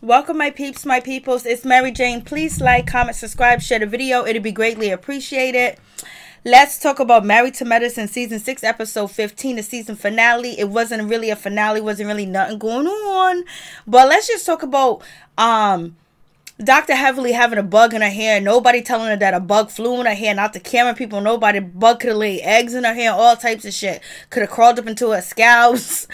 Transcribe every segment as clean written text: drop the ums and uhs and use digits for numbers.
Welcome my peeps, my peoples. It's Mary Jane. Please like, comment, subscribe, share the video. It'd be greatly appreciated. Let's talk about Married to Medicine Season 6 Episode 15, the season finale. It wasn't really a finale, wasn't really nothing going on. But let's just talk about Dr. Heavily having a bug in her hair. Nobody telling her that a bug flew in her hair. Not the camera people. Nobody. Bug could have laid eggs in her hair. All types of shit. Could have crawled up into her scalps.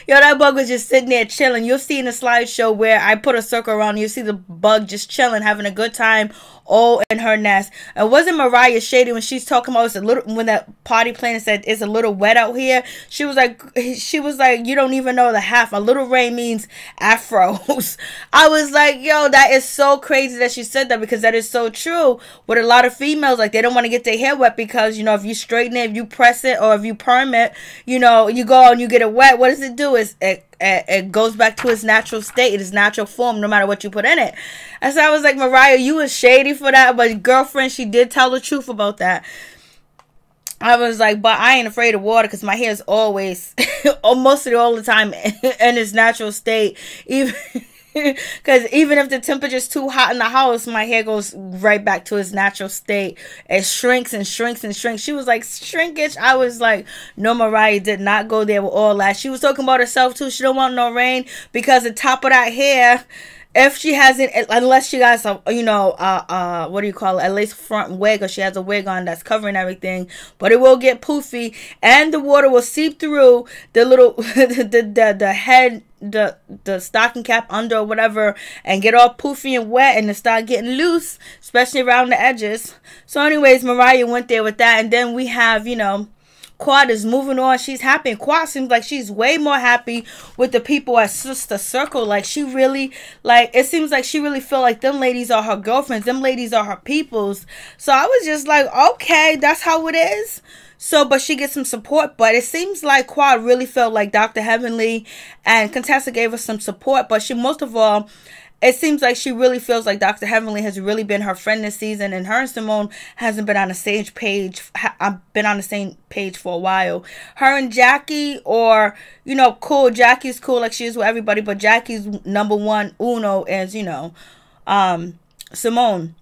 Yo, that bug was just sitting there chilling. You'll see in the slideshow where I put a circle around. You'll see the bug just chilling, having a good time. All in her nest. And wasn't Mariah shady when she's talking about it's a little, when that party planner said it's a little wet out here? She was like, you don't even know the half. A little rain means afros. I was like, yo, that is so crazy that she said that, because that is so true. With a lot of females, like, they don't want to get their hair wet because, you know, if you straighten it, if you press it, or if you perm it, you know, you go and you get it wet. What does it do? It goes back to its natural state, its natural form, no matter what you put in it. And so I was like, Mariah, you was shady for that, but girlfriend, she did tell the truth about that. I was like, but I ain't afraid of water because my hair is always, mostly all the time, in its natural state. Because even if the temperature's too hot in the house, my hair goes right back to its natural state. It shrinks and shrinks and shrinks. She was like, shrinkage. I was like, no, Mariah did not go there with all that. She was talking about herself too. She don't want no rain because the top of that hair, if she hasn't, unless she got some, you know, what do you call it? At least front wig, or she has a wig on that's covering everything. But it will get poofy, and the water will seep through the little, the head, the stocking cap under or whatever, and get all poofy and wet, and it start getting loose, especially around the edges. So, anyways, Mariah went there with that, and then we have, you know, Quad is moving on. She's happy. And Quad seems like she's way more happy with the people at Sister Circle. Like, she really, like, it seems like she really feel like them ladies are her girlfriends. Them ladies are her peoples. So I was just like, okay, that's how it is. So, but she gets some support. But it seems like Quad really felt like Dr. Heavenly and Contessa gave her some support. But she, most of all, it seems like she really feels like Dr. Heavenly has really been her friend this season, and her and Simone hasn't been on the same page. I've been on the same page for a while. Her and Jackie, or, you know, cool. Jackie's cool like she is with everybody, but Jackie's number one uno is, you know, Simone.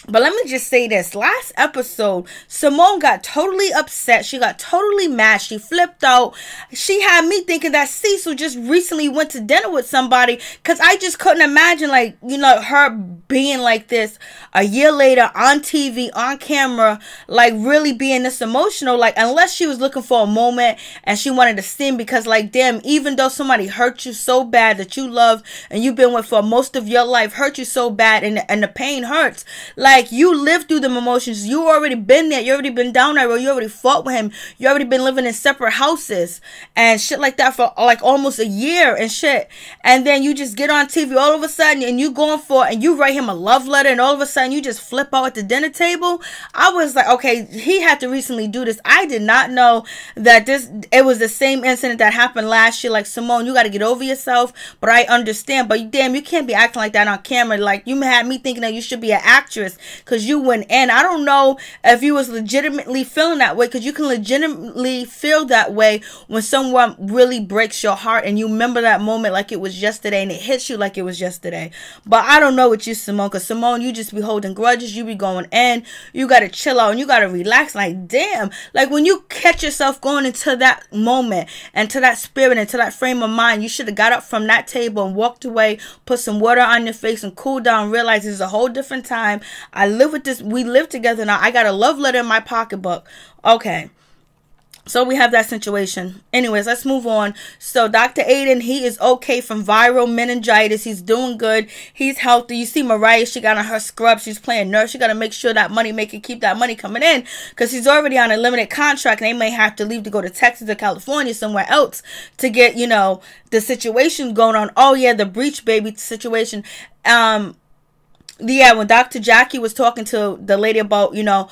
But let me just say this. Last episode, Simone got totally upset. She got totally mad. She flipped out. She had me thinking that Cecil just recently went to dinner with somebody, because I just couldn't imagine, like, you know, her being like this a year later on TV, on camera, like, really being this emotional. Like, unless she was looking for a moment and she wanted to sing, because, like, damn, even though somebody hurt you so bad that you love and you've been with for most of your life, hurt you so bad, and the pain hurts. Like, you lived through them emotions. You already been there. You already been down that road. You already fought with him. You already been living in separate houses and shit like that for like almost a year and shit. And then you just get on TV all of a sudden, and you going for, and you write him a love letter, and all of a sudden you just flip out at the dinner table. I was like, okay, he had to recently do this. I did not know that it was the same incident that happened last year. Like, Simone, you got to get over yourself. But I understand. But damn, you can't be acting like that on camera. Like, you had me thinking that you should be an actress because you went in. I don't know if you was legitimately feeling that way, because you can legitimately feel that way when someone really breaks your heart and you remember that moment like it was yesterday, and it hits you like it was yesterday. But I don't know with you, Simone, because Simone, you just be holding grudges. You be going in. You got to chill out and you got to relax. Like, damn, like, when you catch yourself going into that moment and to that spirit and to that frame of mind, you should have got up from that table and walked away, put some water on your face and cool down, realize this is a whole different time. I live with this. We live together now. I got a love letter in my pocketbook. Okay. So we have that situation. Anyways, let's move on. So Dr. Aiden, he is okay from viral meningitis. He's doing good. He's healthy. You see Mariah, she got on her scrub. She's playing nurse. She got to make sure that money maker keep that money coming in, because he's already on a limited contract, and they may have to leave to go to Texas or California, somewhere else, to get, you know, the situation going on. Oh yeah, the breech baby situation. Yeah, when Dr. Jackie was talking to the lady about, you know,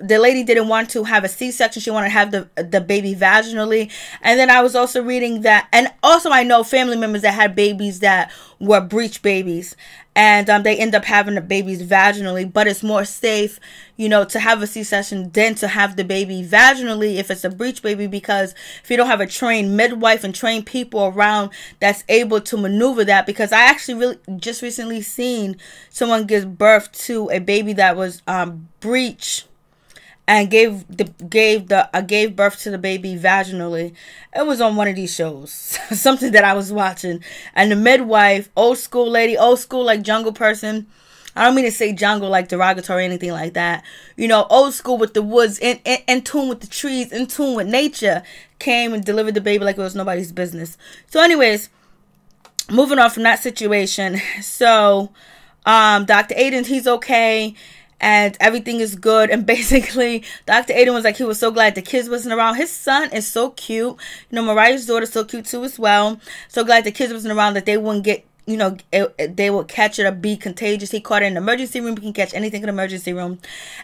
the lady didn't want to have a C-section. She wanted to have the baby vaginally. And then I was also reading that, and also I know family members that had babies that were breech babies. And they end up having the babies vaginally, but it's more safe, you know, to have a C-section than to have the baby vaginally if it's a breech baby, because if you don't have a trained midwife and trained people around that's able to maneuver that, because I actually just recently seen someone give birth to a baby that was breech and gave birth to the baby vaginally. It was on one of these shows, something that I was watching, and the midwife, old school lady, old school like jungle person. I don't mean to say jungle like derogatory or anything like that. You know, old school with the woods, in tune with the trees, in tune with nature, came and delivered the baby like it was nobody's business. So anyways, moving on from that situation. So, Dr. Aiden, he's okay. And everything is good. And basically, Dr. Aiden was like, he was so glad the kids wasn't around. His son is so cute. You know, Mariah's daughter's so cute too as well. So glad the kids wasn't around, that they wouldn't get, you know, they would catch it or be contagious. He caught it in the emergency room. He can catch anything in the emergency room.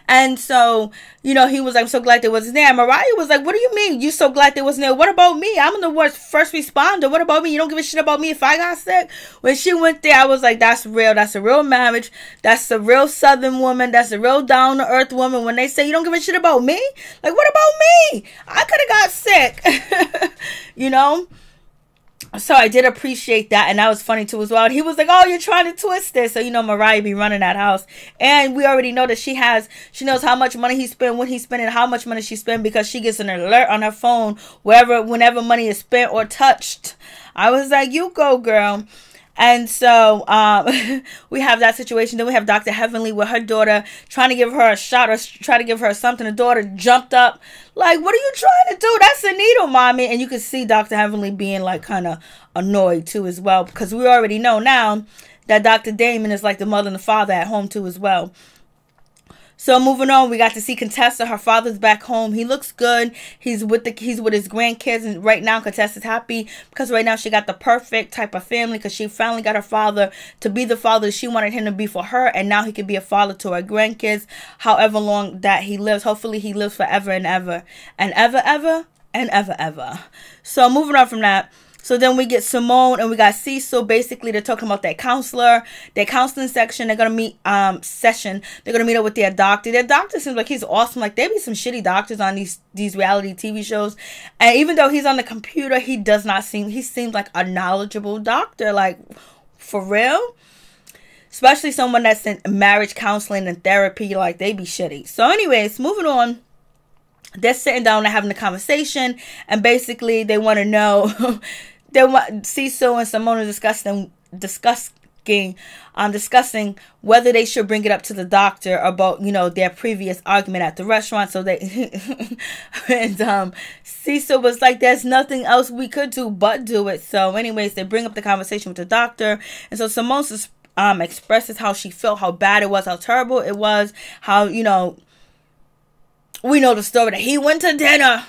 And so, you know, he was like, I'm so glad they wasn't there. And Mariah was like, what do you mean? You so glad they wasn't there? What about me? I'm the worst first responder. What about me? You don't give a shit about me if I got sick? When she went there, I was like, that's real. That's a real marriage. That's a real Southern woman. That's a real down-to-earth woman. When they say, you don't give a shit about me? Like, what about me? I could have got sick. You know? So I did appreciate that, and that was funny too as well. And he was like, oh, you're trying to twist it. So, you know, Mariah be running that house. And we already know that she knows how much money he spent, when he's spending, how much money she spent, because she gets an alert on her phone whenever money is spent or touched. I was like, you go, girl. And so we have that situation. Then we have Dr. Heavenly with her daughter trying to give her a shot or try to give her something. The daughter jumped up like, what are you trying to do? That's a needle, mommy. And you can see Dr. Heavenly being like kind of annoyed too as well, because we already know now that Dr. Damon is like the mother and the father at home too as well. So moving on, we got to see Contessa. Her father's back home. He looks good. He's with his grandkids, and right now Contessa's happy because right now she got the perfect type of family, because she finally got her father to be the father she wanted him to be for her, and now he can be a father to her grandkids, however long that he lives. Hopefully he lives forever and ever and ever and ever. So moving on from that. So then we get Simone and we got Cecil. Basically, they're talking about their counselor, their counseling section. They're going to meet, session. They're going to meet up with their doctor. Their doctor seems like he's awesome. Like, there be some shitty doctors on these reality TV shows. And even though he's on the computer, he seems like a knowledgeable doctor. Like, for real? Especially someone that's in marriage counseling and therapy. Like, they be shitty. So anyways, moving on. They're sitting down and having a conversation. And basically, they want to know... Cecil and Simone are discussing whether they should bring it up to the doctor about, you know, their previous argument at the restaurant. So and Cecil was like, there's nothing else we could do but do it. So anyways, they bring up the conversation with the doctor, and so Simone expresses how she felt, how bad it was, how terrible it was, how, you know, we know the story that he went to dinner,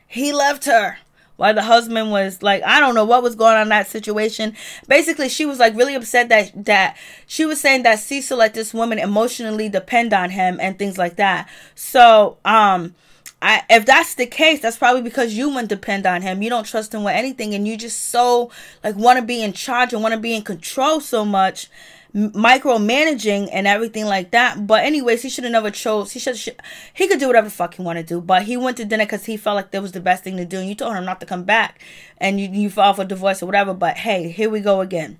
he left her, while the husband was like, I don't know what was going on in that situation. Basically, she was like really upset that she was saying that Cecil let this woman emotionally depend on him and things like that. So, if that's the case, that's probably because you wouldn't depend on him. You don't trust him with anything, and you just so like want to be in charge and want to be in control so much, micromanaging and everything like that. But anyways, he should have never chose. He could do whatever the fuck he want to do, but he went to dinner because he felt like that was the best thing to do, and you told him not to come back, and you filed for divorce or whatever. But hey, here we go again.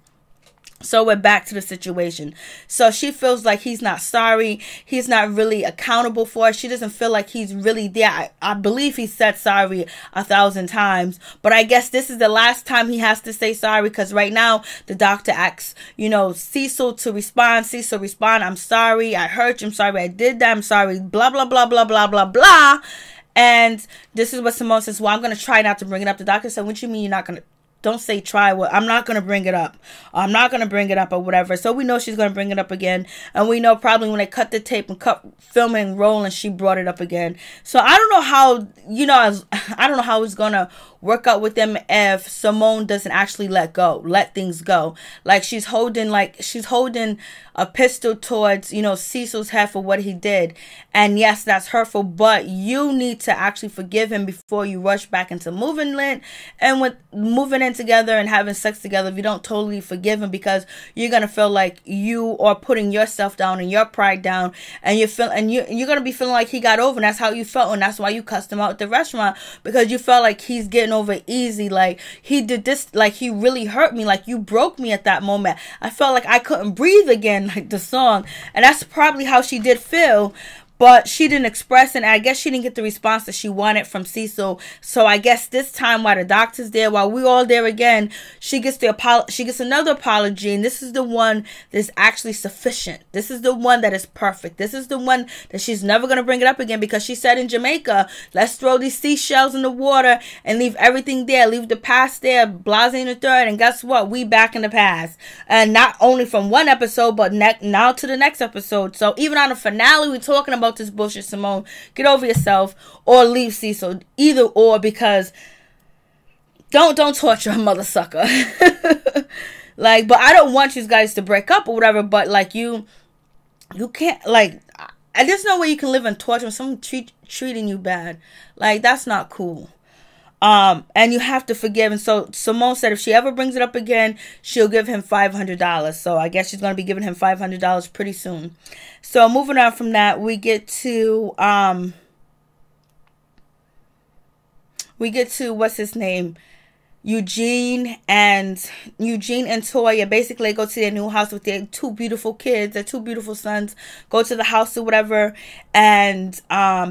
So we're back to the situation. So she feels like he's not sorry. He's not really accountable for it. She doesn't feel like he's really there. I believe he said sorry 1,000 times. But I guess this is the last time he has to say sorry, because right now the doctor asks, you know, Cecil to respond. Cecil respond, I'm sorry. I hurt you. I'm sorry I did that. I'm sorry. Blah, blah, blah, blah, blah, blah, blah. And this is what Simone says. Well, I'm going to try not to bring it up. The doctor said, what you mean you're not going to? Don't say try. Well, I'm not going to bring it up. I'm not going to bring it up or whatever. So we know she's going to bring it up again. And we know probably when they cut the tape and cut filming and rolling, she brought it up again. So I don't know how, you know, I don't know how it's going to work out with them if Simone doesn't actually let things go. Like she's holding a pistol towards, you know, Cecil's head for what he did. And yes, that's hurtful, but you need to actually forgive him before you rush back into moving into together and having sex together, if you don't totally forgive him, because you're gonna feel like you are putting yourself down and your pride down, and you're gonna be feeling like he got over, and that's how you felt, and that's why you cussed him out at the restaurant, because you felt like he's getting over easy, like he did this, like he really hurt me, like you broke me at that moment. I felt like I couldn't breathe again, like the song, and that's probably how she did feel. But she didn't express, and I guess she didn't get the response that she wanted from Cecil. So I guess this time, while the doctor's there, while we all there again, she gets another apology, and this is the one that's actually sufficient. This is the one that is perfect. This is the one that she's never gonna bring it up again, because she said in Jamaica, let's throw these seashells in the water and leave everything there, leave the past there, blase in the third, and guess what? We back in the past, and not only from one episode, but now to the next episode. So even on the finale, we're talking about this bullshit. Simone, get over yourself, or leave Cecil, either or, because don't torture a mother sucker. Like, but I don't want you guys to break up or whatever, but like you can't, like, there's no way you can live in torture when someone treating you bad. Like, that's not cool. And you have to forgive. And so Simone said if she ever brings it up again, she'll give him $500. So I guess she's going to be giving him $500 pretty soon. So moving on from that, we get to what's his name? Eugene and Toya. Basically, go to their new house with their two beautiful kids, their two beautiful sons. Go to the house or whatever. And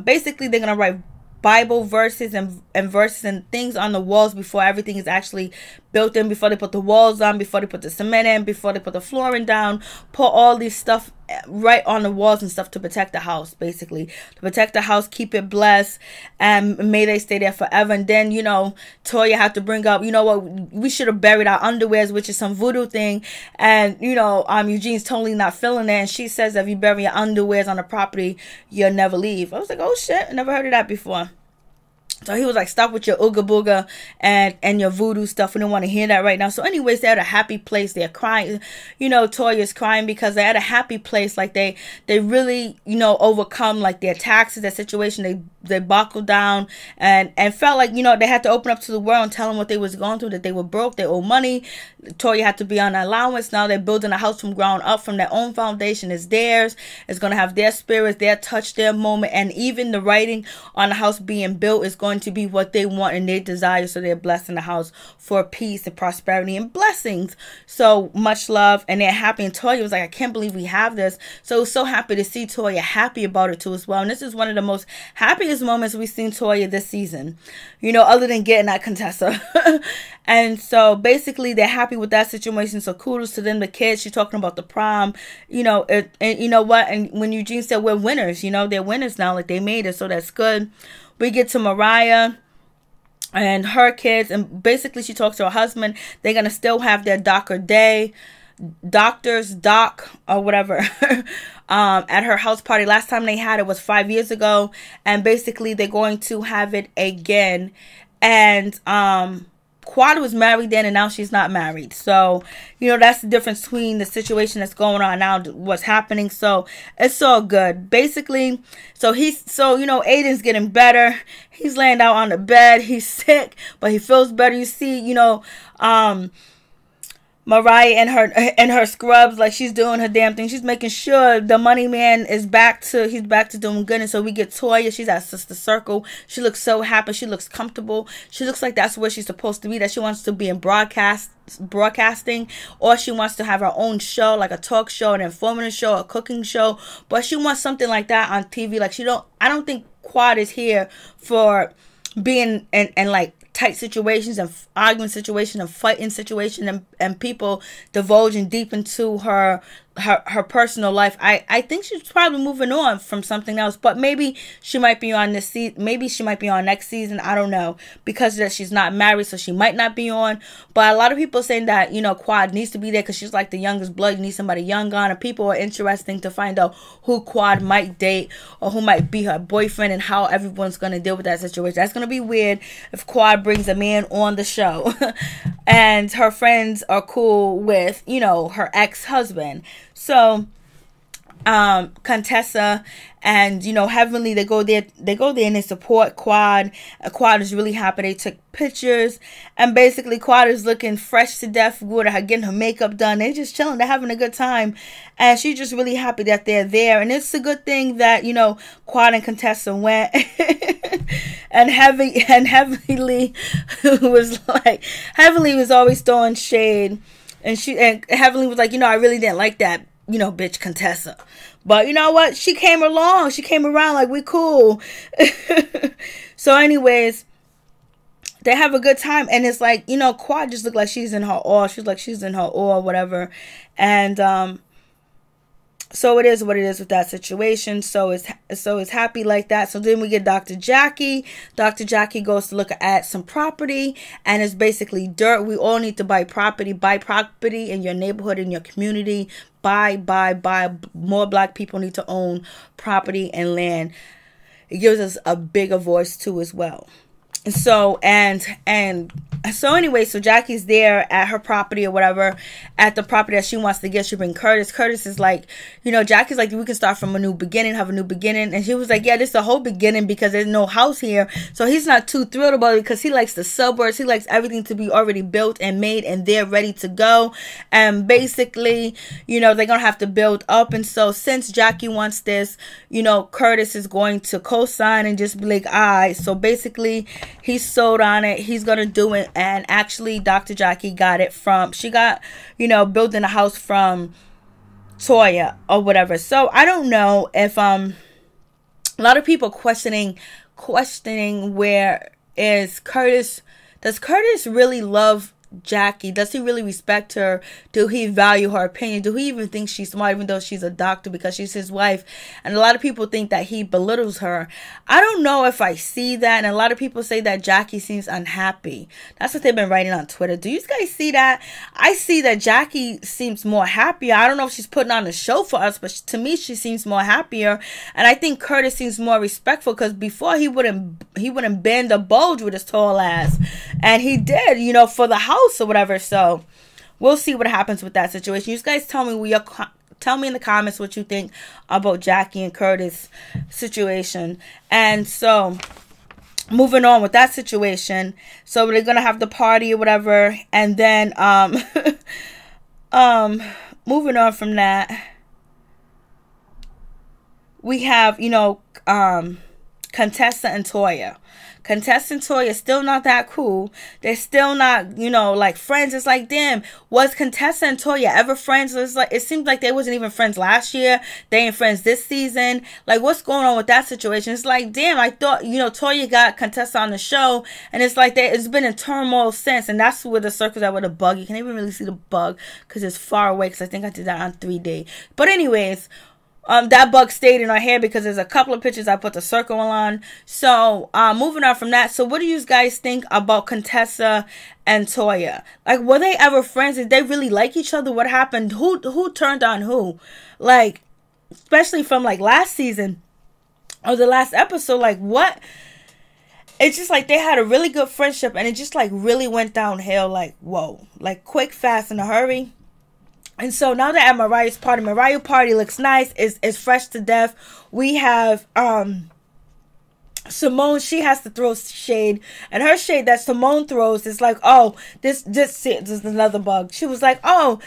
basically, they're going to write Bible verses and verses and things on the walls before everything is actually built in, before they put the walls on, before they put the cement in, before they put the flooring down. Put all these stuff right on the walls and stuff to protect the house, basically. To protect the house, keep it blessed, and may they stay there forever. And then, you know, Toya had to bring up, you know what, we should have buried our underwears, which is some voodoo thing. And, you know, Eugene's totally not feeling it. And she says, if you bury your underwears on the property, you'll never leave. I was like, oh shit, I never heard of that before. So he was like, stop with your ooga booga and your voodoo stuff. We don't want to hear that right now. So anyways, they're at a happy place. They're crying. You know, Toya's crying because they're at a happy place. Like they really, you know, overcome like their taxes, their situation. They buckled down and felt like, you know, they had to open up to the world and tell them what they was going through, that they were broke, they owe money. Toya had to be on allowance. Now they're building a house from ground up, from their own foundation. It's theirs. It's going to have their spirits, their touch, their moment. And even the writing on the house being built is going to be what they want and their desire. So they're blessing the house for peace and prosperity and blessings. So much love, and they're happy. And Toya was like, I can't believe we have this. So I was so happy to see Toya happy about it too as well. And this is one of the most happiest moments we've seen Toya this season, you know, other than getting at Contessa. And so basically they're happy with that situation. So kudos to them. The kids, she's talking about the prom, you know, and you know what, and when Eugene said we're winners, you know, they're winners now, like they made it, so that's good. We get to Mariah and her kids, and basically she talks to her husband. They're gonna still have their doc or whatever at her house party. Last time they had it was 5 years ago, and basically they're going to have it again. And Quad was married then, and now she's not married. So, you know, that's the difference between the situation that's going on now, what's happening. So it's all good. Basically, so you know, Aiden's getting better. He's laying out on the bed. He's sick, but he feels better. You see, you know, Mariah and her scrubs, like she's doing her damn thing. She's making sure the money man is back to doing good. And so we get Toya. She's at Sister Circle. She looks so happy. She looks comfortable. She looks like that's where she's supposed to be. That she wants to be in broadcasting, or she wants to have her own show, like a talk show, an informative show, a cooking show. But she wants something like that on TV. Like I don't think Quad is here for being in like tight situations and arguing situations and fighting situations and people divulging deep into her personal life. I think she's probably moving on from something else, but maybe she might be on this season, maybe she might be on next season, I don't know, because that she's not married, so she might not be on. But a lot of people saying that, you know, Quad needs to be there because she's like the youngest blood. You need somebody young on, and people are interesting to find out who Quad might date or who might be her boyfriend and how everyone's going to deal with that situation. That's going to be weird if Quad brings a man on the show and her friends are cool with, you know, her ex-husband. So Contessa and, you know, Heavenly, they go there and they support Quad. Quad is really happy. They took pictures, and basically Quad is looking fresh to death with her, getting her makeup done. They're just chilling, they're having a good time, and she's just really happy that they're there. And it's a good thing that, you know, Quad and Contessa went. and Heavenly was always throwing shade, and Heavenly was like, you know, I really didn't like that, you know, bitch Contessa. But you know what? She came along. She came around like, we cool. So anyways, they have a good time. And it's like, you know, Quad just looked like she's in her awe. She's in her awe, whatever. And so it is what it is with that situation. So it's happy like that. So then we get Dr. Jackie. Dr. Jackie goes to look at some property, and it's basically dirt. We all need to buy property. Buy property in your neighborhood, in your community. Buy. More black people need to own property and land. It gives us a bigger voice too as well. So so anyway, so Jackie's there at her property or whatever, at the property that she wants to get. She bring Curtis. Curtis is like, you know, Jackie's like, we can start from a new beginning, have a new beginning. And she was like, yeah, this is the whole beginning because there's no house here. So he's not too thrilled about it because he likes the suburbs. He likes everything to be already built and made and they're ready to go. And basically, you know, they're going to have to build up. And so since Jackie wants this, you know, Curtis is going to co-sign and just be like, all right. So basically, he's sold on it. He's going to do it. And actually, Dr. Jackie got it she got, you know, building a house from Toya or whatever. So I don't know if, a lot of people questioning where is Curtis. Does Curtis really love Jackie? Does he really respect her? Do he value her opinion? Do he even think she's smart, even though she's a doctor, because she's his wife? And a lot of people think that he belittles her. I don't know if I see that. And a lot of people say that Jackie seems unhappy. That's what they've been writing on Twitter. Do you guys see that? I see that Jackie seems more happier. I don't know if she's putting on a show for us, but to me she seems more happier. And I think Curtis seems more respectful, because before he wouldn't bend or bulge with his tall ass, and he did, you know, for the house or whatever. So we'll see what happens with that situation. You guys tell me in the comments what you think about Jackie and Curtis situation. And so moving on with that situation, so they're gonna have the party or whatever, and then moving on from that, we have, you know, Contessa and Toya. Contessa and Toya still not that cool. They're still not, you know, like friends. It's like, damn, was Contessa and Toya ever friends? It's like, it seems like they wasn't even friends last year. They ain't friends this season. Like, what's going on with that situation? It's like, damn, I thought, you know, Toya got Contessa on the show, and it's like it's been in turmoil since. And that's where the circles are with the bug. You can't even really see the bug because it's far away, because I think I did that on 3D. But anyways, that bug stayed in our hair because there's a couple of pictures I put the circle on. So, moving on from that. So, what do you guys think about Contessa and Toya? Like, were they ever friends? Did they really like each other? What happened? Who turned on who? Like, especially from like last season or the last episode. Like, what? It's just like they had a really good friendship, and it just like really went downhill. Like, whoa, like quick, fast, in a hurry. And so now they're at Mariah's party. Mariah's party looks nice. It's fresh to death. We have Simone. She has to throw shade, and her shade that Simone throws is like, oh, this is another bug. She was like, oh,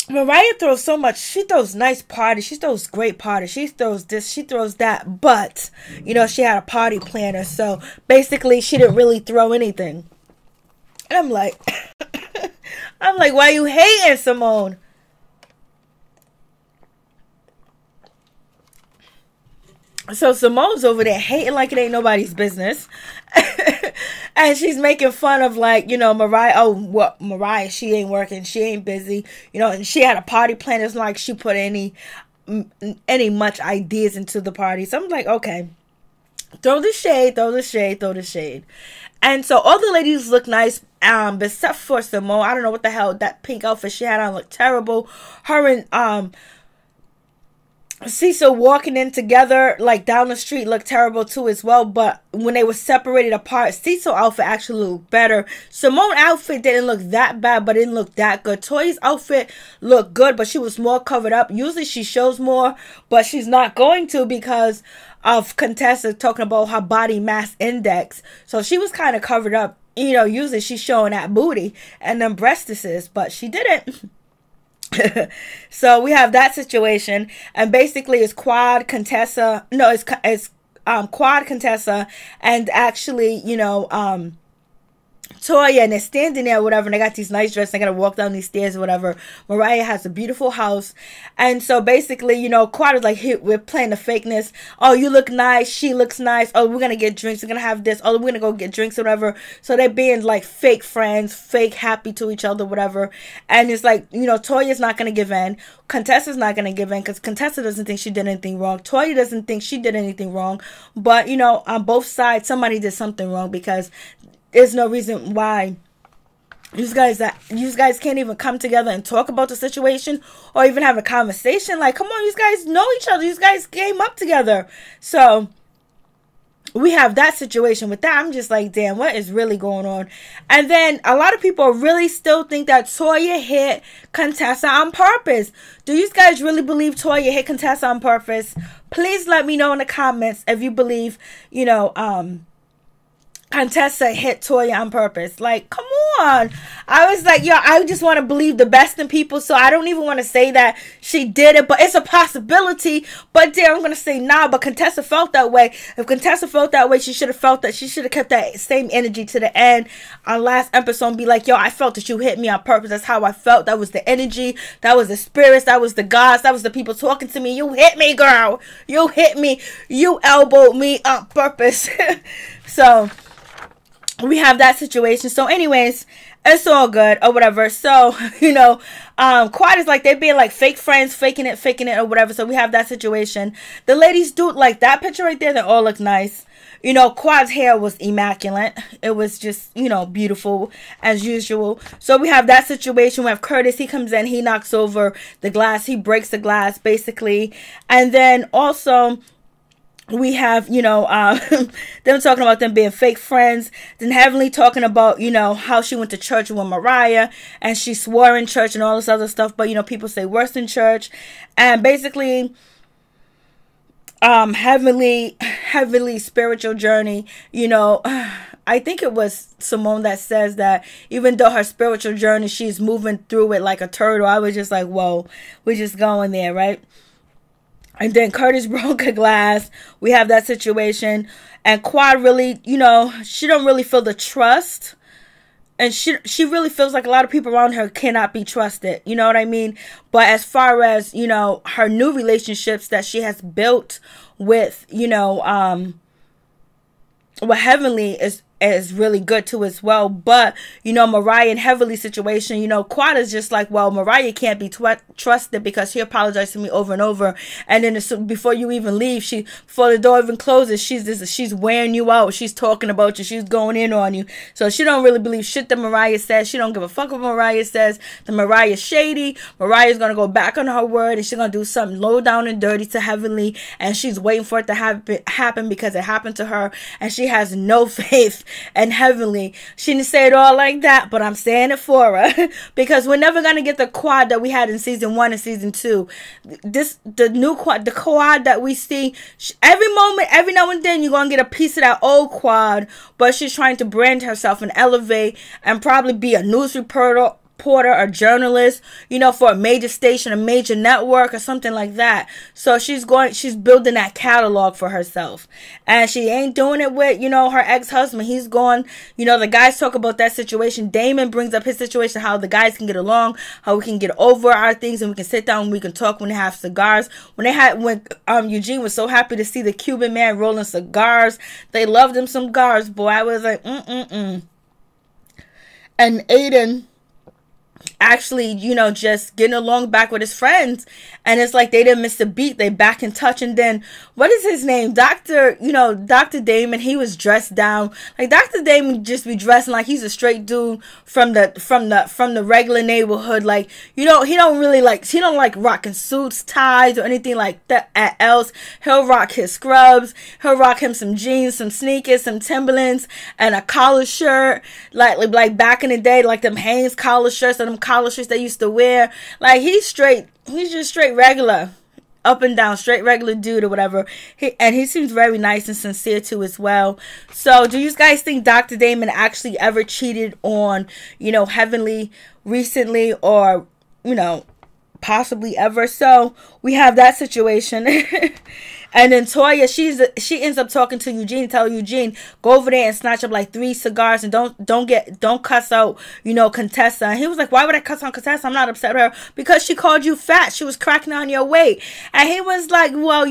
Mariah throws so much. She throws nice parties. She throws great parties. She throws this. She throws that. But, you know, she had a party planner. So basically, she didn't really throw anything. And I'm like, why you hating, Simone? So Simone's over there hating like it ain't nobody's business. And she's making fun of, like, you know, Mariah. Oh, what, Mariah, she ain't working. She ain't busy. You know, and she had a party plan. It's like she put any much ideas into the party. So I'm like, okay. Throw the shade, throw the shade, throw the shade. And so all the ladies look nice, except for Simone. I don't know what the hell that pink outfit she had on looked terrible. Her and Cecil walking in together, like down the street, looked terrible too as well. But when they were separated apart, Cecil's outfit actually looked better. Simone's outfit didn't look that bad, but it didn't look that good. Toya's outfit looked good, but she was more covered up. Usually she shows more, but she's not going to because of Contessa talking about her body mass index. So she was kind of covered up. You know, usually she's showing that booty and them breastises, but she didn't. So we have that situation, and basically it's Quad, Contessa, no, it's Quad, Contessa, and actually, you know, Toya, and they're standing there or whatever, and they got these nice dresses, they gotta walk down these stairs or whatever. Mariah has a beautiful house, and so basically, you know, Quad is like, here, we're playing the fakeness. Oh, you look nice, she looks nice, oh, we're gonna get drinks, we're gonna have this, oh, we're gonna go get drinks or whatever. So they're being like fake friends, fake happy to each other, whatever. And it's like, you know, Toya's not gonna give in, Contessa's not gonna give in, because Contessa doesn't think she did anything wrong, Toya doesn't think she did anything wrong, but, you know, on both sides, somebody did something wrong, because there's no reason why you guys can't even come together and talk about the situation or even have a conversation. Like, come on, you guys know each other. You guys came up together. So we have that situation with that. I'm just like, damn, what is really going on? And then a lot of people really still think that Toya hit Contessa on purpose. Do you guys really believe Toya hit Contessa on purpose? Please let me know in the comments if you believe, you know, Contessa hit Toya on purpose. Like, come on. I was like, yo, I just want to believe the best in people, so I don't even want to say that she did it, but it's a possibility. But there, I'm going to say nah, but Contessa felt that way. If Contessa felt that way, she should have felt that. She should have kept that same energy to the end on last episode and be like, yo, I felt that you hit me on purpose. That's how I felt. That was the energy. That was the spirits. That was the gods. That was the people talking to me. You hit me, girl. You hit me. You elbowed me on purpose. So we have that situation. So anyways, it's all good or whatever. So, you know, Quad is like, they're being like fake friends, faking it or whatever. So we have that situation. The ladies do like that picture right there. They all look nice. You know, Quad's hair was immaculate. It was just, you know, beautiful as usual. So we have that situation. We have Curtis. He comes in. He knocks over the glass. He breaks the glass basically. And then also we have, you know, them talking about them being fake friends. Then Heavenly talking about, you know, how she went to church with Mariah and she swore in church and all this other stuff. But, you know, people say worse in church. And basically, Heavenly spiritual journey, you know, I think it was Simone that says that even though her spiritual journey, she's moving through it like a turtle. I was just like, whoa, we're just going there, right? And then Curtis broke a glass. We have that situation. And Quad really, you know, she don't really feel the trust. And she really feels like a lot of people around her cannot be trusted. You know what I mean? But as far as, you know, her new relationships that she has built with, you know, with Heavenly is really good too as well. But, you know, Mariah and Heavenly situation, you know, Quad is just like, well, Mariah can't be trusted because she apologized to me over and over. And then before you even leave, before the door even closes, she's wearing you out. She's talking about you. She's going in on you. So she don't really believe shit that Mariah says. She don't give a fuck what Mariah says. The Mariah's shady. Mariah's going to go back on her word and she's going to do something low down and dirty to Heavenly. And she's waiting for it to happen because it happened to her. And she has no faith and Heavenly. She didn't say it all like that, but I'm saying it for her because we're never gonna get the Quad that we had in season 1 and season 2. The Quad that we see every moment, every now and then, you're gonna get a piece of that old Quad, but she's trying to brand herself and elevate and probably be a news reporter or journalist, you know, for a major station, a major network or something like that. So she's building that catalog for herself. And she ain't doing it with, you know, her ex-husband. He's gone, you know, the guys talk about that situation. Damon brings up his situation, how the guys can get along, how we can get over our things and we can sit down and we can talk when they have cigars. When Eugene was so happy to see the Cuban man rolling cigars. They loved them some cigars, boy. I was like, And actually, you know, just getting along back with his friends. And it's like they didn't miss a beat. They back in touch. And then, what is his name? Dr. Damon, he was dressed down. Like, Dr. Damon just be dressing like he's a straight dude from the regular neighborhood. Like, you know, he don't like rocking suits, ties, or anything like that else. He'll rock his scrubs. He'll rock him some jeans, some sneakers, some Timberlands, and a collar shirt. Like back in the day, like them Hanes collar shirts or them collar shirts they used to wear. Like, he's just straight regular, up and down, straight regular dude or whatever. He seems very nice and sincere too as well. So do you guys think Dr. Damon actually ever cheated on, you know, Heavenly recently, or, you know, possibly ever? So we have that situation. And then Toya, she ends up talking to Eugene, tell Eugene, go over there and snatch up like 3 cigars and don't cuss out, you know, Contessa. And he was like, why would I cuss on Contessa? I'm not upset with her because she called you fat. She was cracking on your weight. And he was like, well,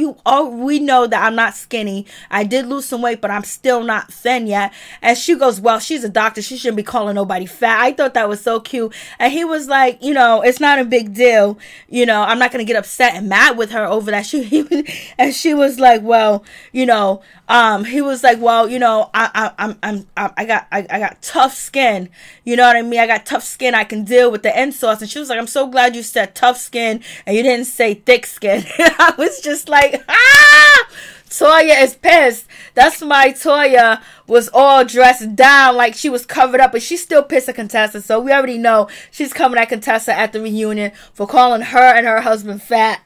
we know that I'm not skinny. I did lose some weight, but I'm still not thin yet. And she goes, well, she's a doctor. She shouldn't be calling nobody fat. I thought that was so cute. And he was like, you know, it's not a big deal. You know, I'm not going to get upset and mad with her over that. She was like, well, you know, he was like, well, you know, I got tough skin. You know what I mean? I got tough skin. I can deal with the insults. And she was like, I'm so glad you said tough skin and you didn't say thick skin. I was just like, Toya is pissed. That's why Toya was all dressed down like she was covered up, but she's still pissed at Contessa. So we already know she's coming at Contessa at the reunion for calling her and her husband fat.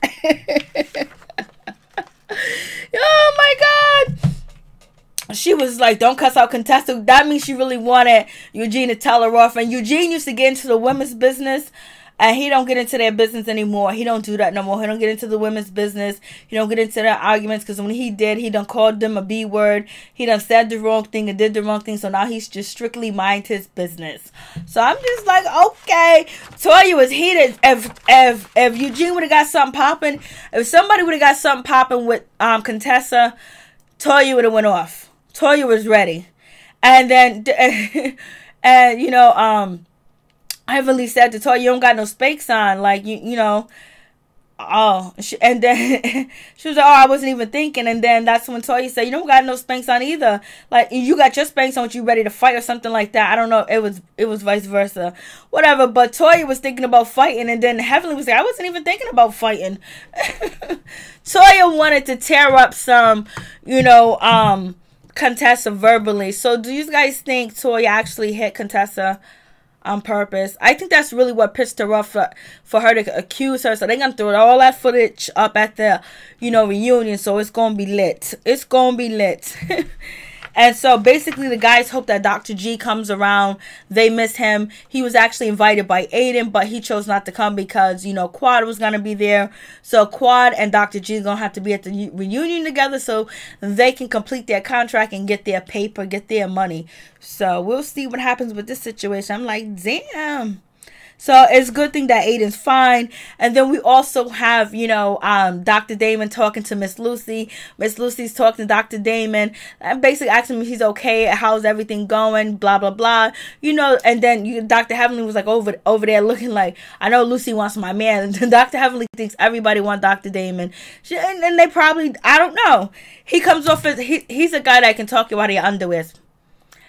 Oh my God. She was like, don't cuss out Contessa. That means she really wanted Eugene to tell her off. And Eugene used to get into the women's business. And he don't get into their business anymore. He don't do that no more. He don't get into the women's business. He don't get into their arguments. Because when he did, he done called them a B word. He done said the wrong thing and did the wrong thing. So now he's just strictly mind his business. So I'm just like, okay. Toya was heated. If Eugene would have got something popping. If somebody would have got something popping with Contessa, Toya would have went off. Toya was ready. And then, and you know, Heavenly said to Toya, you don't got no Spanx on, like, you know, and then she was like, oh, I wasn't even thinking. And then that's when Toya said, you don't got no Spanx on either, like, you got your Spanx on, you ready to fight or something like that. I don't know, it was vice versa, whatever. But Toya was thinking about fighting, and then Heavenly was like, I wasn't even thinking about fighting. Toya wanted to tear up some, you know, Contessa verbally. So do you guys think Toya actually hit Contessa on purpose? I think that's really what pissed her off, for her to accuse her. So they're gonna throw all that footage up at the, you know, reunion. So it's gonna be lit. It's gonna be lit. And so basically the guys hope that Dr. G comes around. They miss him. He was actually invited by Aiden, but he chose not to come because, you know, Quad was going to be there. So Quad and Dr. G are going to have to be at the reunion together so they can complete their contract and get their paper, get their money. So we'll see what happens with this situation. I'm like, damn. So it's a good thing that Aiden's fine. And then we also have, you know, Dr. Damon talking to Miss Lucy. Miss Lucy's talking to Dr. Damon and basically asking him if he's okay, how's everything going, blah, blah, blah. You know, and then Dr. Heavenly was like over there looking like, I know Lucy wants my man. And then Dr. Heavenly thinks everybody wants Dr. Damon. And they probably, I don't know. He comes off as, he's a guy that can talk you out of your underwear.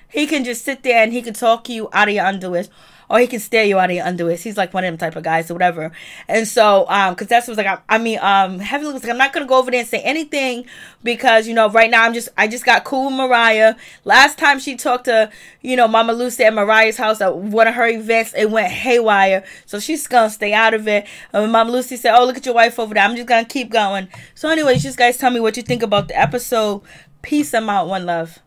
He can just sit there and he can talk you out of your underwear. Or he can stare you out of your underwear. He's like one of them type of guys or whatever. And so, Contessa was like, Heavenly was like, I'm not going to go over there and say anything because, you know, right now I just got cool with Mariah. Last time she talked to, you know, Mama Lucy at Mariah's house at one of her events, it went haywire. So she's going to stay out of it. And Mama Lucy said, oh, look at your wife over there. I'm just going to keep going. So anyways, you guys tell me what you think about the episode. Peace. I'm out. One love.